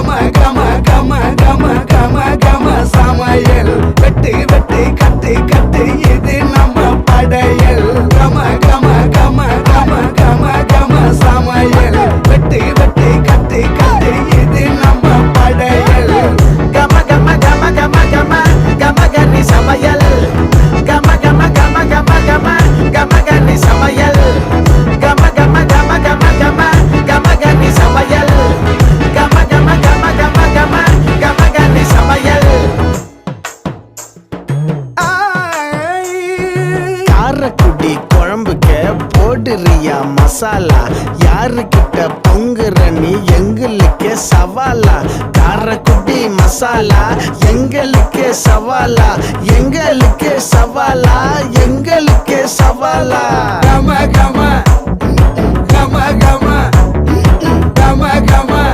கம கம கம கம கம கம சமையல் வெட்டு வெட்டு கட்டு கட்டு இது நம்ம படையல் கம கம கம கம கம கம சமையல் வெட்டு வெட்டு கட்டு கட்டு இது நம்ம படையல் கம கம கம கம கம கம கனி சமையல் கம கம கம கம கம கம கனி சமையல் கம கம கம கம கம கம கனி சமையல் கம கம கம கம கம கம கனி சமையல் காரக்குடி குழம்புக்க போடுறியா மசாலா யாருக்கிட்ட பொங்குற நீ எங்களுக்கு சவாலா காரக்குடி மசாலா எங்களுக்கு சவாலா எங்களுக்கு சவாலா எங்களுக்கு சவாலா கம கம கம கம கம கம